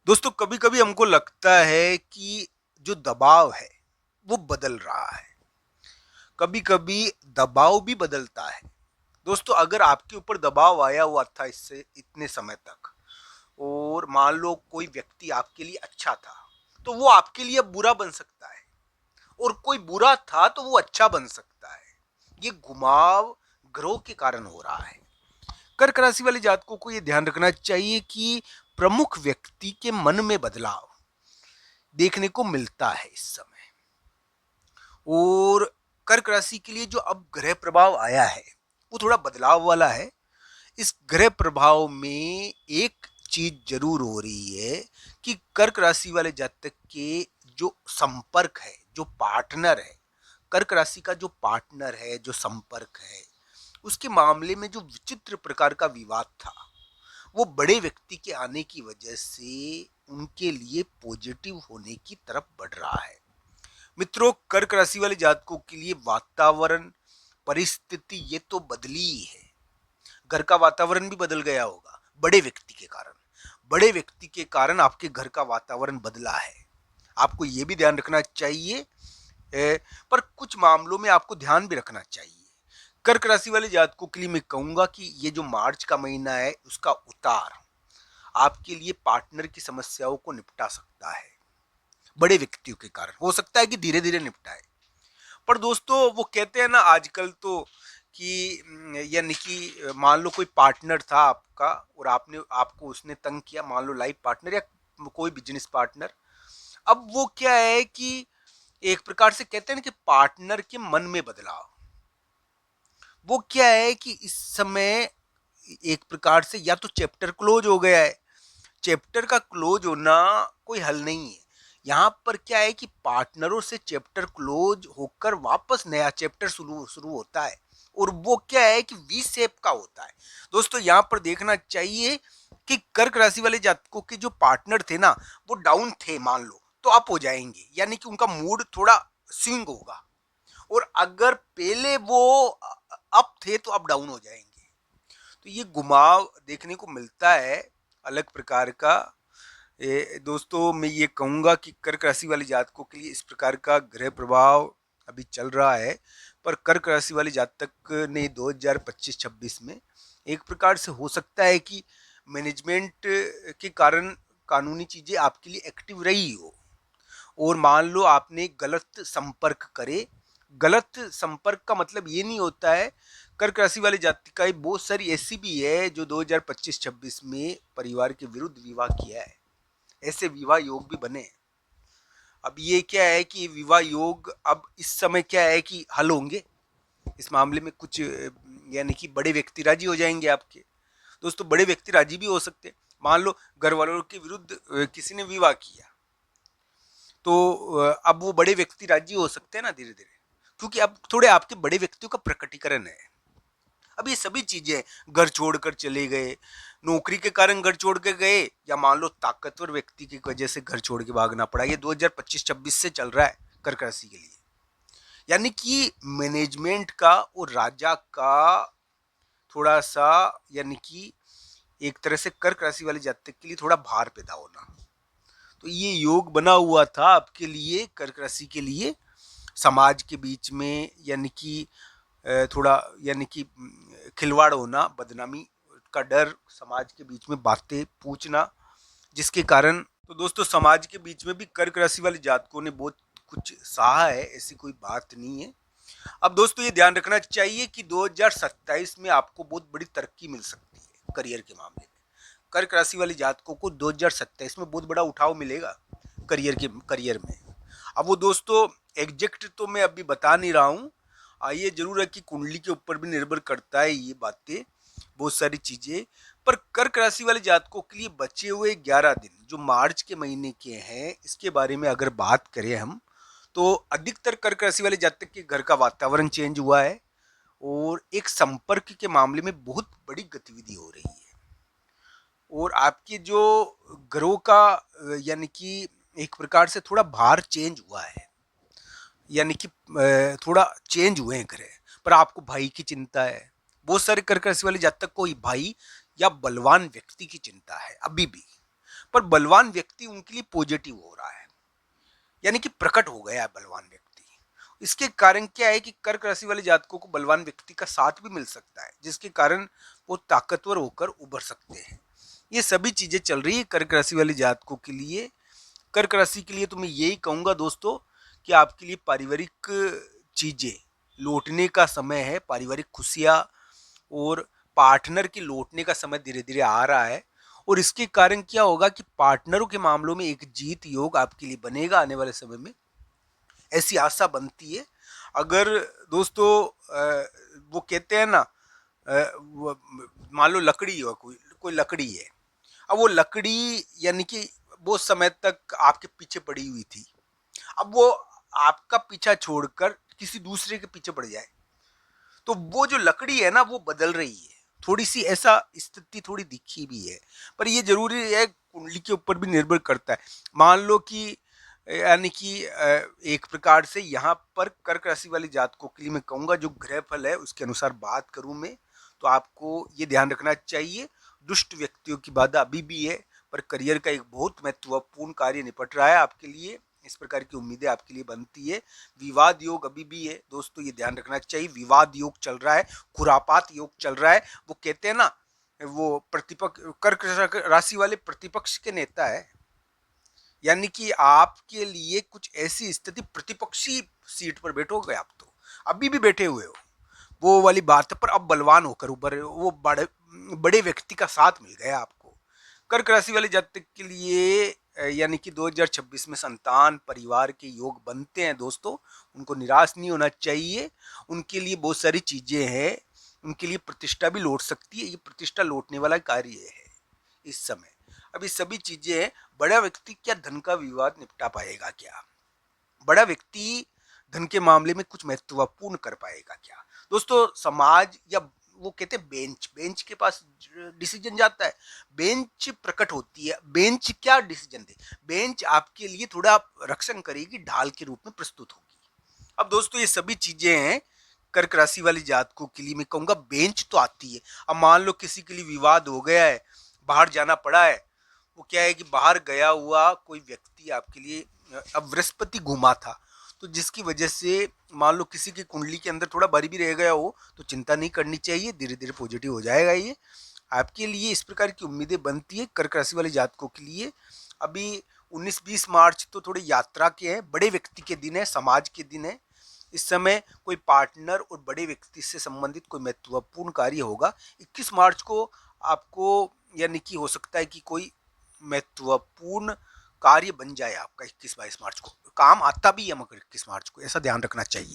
दोस्तों कभी कभी हमको लगता है कि जो दबाव है वो बदल रहा है। कभी कभी दबाव भी बदलता है। दोस्तों अगर आपके ऊपर दबाव आया हुआ था इससे इतने समय तक और मान लो कोई व्यक्ति आपके लिए अच्छा था तो वो आपके लिए अब बुरा बन सकता है, और कोई बुरा था तो वो अच्छा बन सकता है। ये घुमाव ग्रह के कारण हो रहा है। कर्क राशि वाले जातकों को ये ध्यान रखना चाहिए कि प्रमुख व्यक्ति के मन में बदलाव देखने को मिलता है इस समय। और कर्क राशि के लिए जो अब ग्रह प्रभाव आया है वो थोड़ा बदलाव वाला है। इस ग्रह प्रभाव में एक चीज जरूर हो रही है कि कर्क राशि वाले जातक के जो संपर्क है, जो पार्टनर है, कर्क राशि का जो पार्टनर है, जो संपर्क है, उसके मामले में जो विचित्र प्रकार का विवाद था वो बड़े व्यक्ति के आने की वजह से उनके लिए पॉजिटिव होने की तरफ बढ़ रहा है। मित्रों, कर्क राशि वाले जातकों के लिए वातावरण, परिस्थिति ये तो बदली ही है। घर का वातावरण भी बदल गया होगा बड़े व्यक्ति के कारण। बड़े व्यक्ति के कारण आपके घर का वातावरण बदला है। आपको ये भी ध्यान रखना चाहिए। पर कुछ मामलों में आपको ध्यान भी रखना चाहिए। कर्क राशि वाले जातकों के लिए मैं कहूंगा कि ये जो मार्च का महीना है उसका उतार आपके लिए पार्टनर की समस्याओं को निपटा सकता है। बड़े व्यक्तियों के कारण हो सकता है कि धीरे धीरे निपटाए। पर दोस्तों वो कहते हैं ना आजकल तो कि यानी कि मान लो कोई पार्टनर था आपका और आपको उसने तंग किया, मान लो लाइफ पार्टनर या कोई बिजनेस पार्टनर। अब वो क्या है कि एक प्रकार से कहते हैं ना कि पार्टनर के मन में बदलाव। वो क्या है कि इस समय एक प्रकार से या तो चैप्टर क्लोज हो गया है। चैप्टर का क्लोज होना कोई हल नहीं है। यहाँ पर क्या है कि पार्टनरों से चैप्टर क्लोज होकर वापस नया चैप्टर शुरू शुरू होता है, और वो क्या है कि वी शेप का होता है। दोस्तों यहाँ पर देखना चाहिए कि कर्क राशि वाले जातकों के जो पार्टनर थे ना वो डाउन थे, मान लो तो अप हो जाएंगे, यानी कि उनका मूड थोड़ा स्विंग होगा। और अगर पहले वो अप थे तो अब डाउन हो जाएंगे। तो ये घुमाव देखने को मिलता है अलग प्रकार का। दोस्तों मैं ये कहूँगा कि कर्क राशि वाले जातकों के लिए इस प्रकार का ग्रह प्रभाव अभी चल रहा है। पर कर्क राशि वाले जातक ने 2025-26 में एक प्रकार से हो सकता है कि मैनेजमेंट के कारण कानूनी चीज़ें आपके लिए एक्टिव रही हो, और मान लो आपने गलत संपर्क करे। गलत संपर्क का मतलब ये नहीं होता है। कर्क राशि वाले जातिकाएं बहुत सारी ऐसी भी है जो 2025-26 में परिवार के विरुद्ध विवाह किया है। ऐसे विवाह योग भी बने। अब ये क्या है कि विवाह योग अब इस समय क्या है कि हल होंगे इस मामले में कुछ, यानी कि बड़े व्यक्ति राजी हो जाएंगे आपके। दोस्तों बड़े व्यक्ति राजी भी हो सकते हैं। मान लो घर वालों के विरुद्ध किसी ने विवाह किया तो अब वो बड़े व्यक्ति राजी हो सकते हैं ना धीरे धीरे, क्योंकि अब थोड़े आपके बड़े व्यक्तियों का प्रकटीकरण है। अब ये सभी चीजें, घर छोड़कर चले गए, नौकरी के कारण घर छोड़ के गए, या मान लो ताकतवर व्यक्ति की वजह से घर छोड़ के भागना पड़ा, ये 2025-26 से चल रहा है कर्क राशि के लिए। यानी कि मैनेजमेंट का और राजा का थोड़ा सा, यानी कि एक तरह से कर्क राशि वाले जातक के लिए थोड़ा भार पैदा होना। तो ये योग बना हुआ था आपके लिए, कर्क राशि के लिए। समाज के बीच में यानी कि थोड़ा, यानी कि खिलवाड़ होना, बदनामी का डर, समाज के बीच में बातें पूछना, जिसके कारण तो दोस्तों समाज के बीच में भी कर्क राशि वाले जातकों ने बहुत कुछ सहा है, ऐसी कोई बात नहीं है। अब दोस्तों ये ध्यान रखना चाहिए कि 2027 में आपको बहुत बड़ी तरक्की मिल सकती है करियर के मामले में। कर्क राशि वाले जातकों को 2027 में बहुत बड़ा उठाव मिलेगा करियर में। अब वो दोस्तों एग्जैक्ट तो मैं अभी बता नहीं रहा हूँ। ये जरूर है कि कुंडली के ऊपर भी निर्भर करता है ये बातें, बहुत सारी चीजें। पर कर्क राशि वाले जातकों के लिए बचे हुए 11 दिन जो मार्च के महीने के हैं, इसके बारे में अगर बात करें हम, तो अधिकतर कर्क राशि वाले जातक के घर का वातावरण चेंज हुआ है, और एक संपर्क के मामले में बहुत बड़ी गतिविधि हो रही है। और आपके जो ग्रहों का यानी कि एक प्रकार से थोड़ा भार चेंज हुआ है, यानी कि थोड़ा चेंज हुए हैं ग्रह। पर आपको भाई की चिंता है। बहुत सारे कर्क राशि वाले जातक को भाई या बलवान व्यक्ति की चिंता है अभी भी। पर बलवान व्यक्ति उनके लिए पॉजिटिव हो रहा है, यानी कि प्रकट हो गया है बलवान व्यक्ति। इसके कारण क्या है कि कर्क राशि वाले जातकों को बलवान व्यक्ति का साथ भी मिल सकता है, जिसके कारण वो ताकतवर होकर उभर सकते हैं। ये सभी चीजें चल रही है कर्क राशि वाले जातकों के लिए। कर्क राशि के लिए तो मैं यही कहूंगा दोस्तों कि आपके लिए पारिवारिक चीजें लौटने का समय है, पारिवारिक खुशियां और पार्टनर के लौटने का समय धीरे धीरे आ रहा है। और इसके कारण क्या होगा कि पार्टनरों के मामलों में एक जीत योग आपके लिए बनेगा आने वाले समय में, ऐसी आशा बनती है। अगर दोस्तों वो कहते हैं ना, मान लो लकड़ी हो, कोई कोई लकड़ी है, अब वो लकड़ी यानी कि बहुत समय तक आपके पीछे पड़ी हुई थी, अब वो आपका पीछा छोड़कर किसी दूसरे के पीछे पड़ जाए तो वो जो लकड़ी है ना वो बदल रही है, थोड़ी सी ऐसा स्थिति थोड़ी दिखी भी है। पर ये जरूरी है, कुंडली के ऊपर भी निर्भर करता है। मान लो कि यानी कि एक प्रकार से यहाँ पर कर्क राशि वाली जातकों के लिए मैं कहूँगा जो ग्रह फल है उसके अनुसार बात करूँ मैं, तो आपको ये ध्यान रखना चाहिए दुष्ट व्यक्तियों की बाधा अभी भी है, पर करियर का एक बहुत महत्वपूर्ण कार्य निपट रहा है आपके लिए, इस प्रकार की उम्मीदें आपके लिए बनती है। विवाद योग अभी भी है दोस्तों, ये ध्यान रखना चाहिए, विवाद योग चल रहा है, खुरापात योग चल रहा है। वो कहते हैं ना, वो प्रतिपक्ष कर्क राशि वाले प्रतिपक्ष के नेता है, यानी कि आपके लिए कुछ ऐसी स्थिति, प्रतिपक्षी सीट पर बैठोगे आप, तो अभी भी बैठे हुए हो वो वाली बात है, पर अब बलवान होकर ऊपर वो बड़े बड़े व्यक्ति का साथ मिल गया आपको। कर्क राशि वाले जातक के लिए यानी कि 2026 में संतान परिवार के योग बनते हैं दोस्तों, उनको निराश नहीं होना चाहिए। उनके लिए बहुत सारी चीजें हैं, उनके लिए प्रतिष्ठा भी लौट सकती है, ये प्रतिष्ठा लौटने वाला कार्य है इस समय। अब ये सभी चीजें हैं। बड़ा व्यक्ति क्या धन का विवाद निपटा पाएगा क्या? बड़ा व्यक्ति धन के मामले में कुछ महत्वपूर्ण कर पाएगा क्या? दोस्तों समाज या वो कहते हैं बेंच, बेंच के पास डिसीजन जाता है, बेंच प्रकट होती है। बेंच क्या डिसीजन दे, बेंच आपके लिए थोड़ा रक्षण करेगी, ढाल के रूप में प्रस्तुत होगी। अब दोस्तों ये सभी चीजें हैं कर्क राशि वाली जातकों के लिए, मैं कहूंगा बेंच तो आती है। अब मान लो किसी के लिए विवाद हो गया है, बाहर जाना पड़ा है, वो क्या है कि बाहर गया हुआ कोई व्यक्ति आपके लिए, अब बृहस्पति घुमा था, तो जिसकी वजह से मान लो किसी की कुंडली के अंदर थोड़ा भारी भी रह गया हो, तो चिंता नहीं करनी चाहिए, धीरे धीरे पॉजिटिव हो जाएगा ये आपके लिए। इस प्रकार की उम्मीदें बनती है कर्क राशि वाले जातकों के लिए। अभी 19-20 मार्च तो थोड़े यात्रा के हैं, बड़े व्यक्ति के दिन है, समाज के दिन है। इस समय कोई पार्टनर और बड़े व्यक्ति से संबंधित कोई महत्वपूर्ण कार्य होगा। 21 मार्च को आपको यानी कि हो सकता है कि कोई महत्वपूर्ण कार्य बन जाए आपका 21-22 मार्च को, काम आता भी है मगर 21 मार्च को, ऐसा ध्यान रखना चाहिए।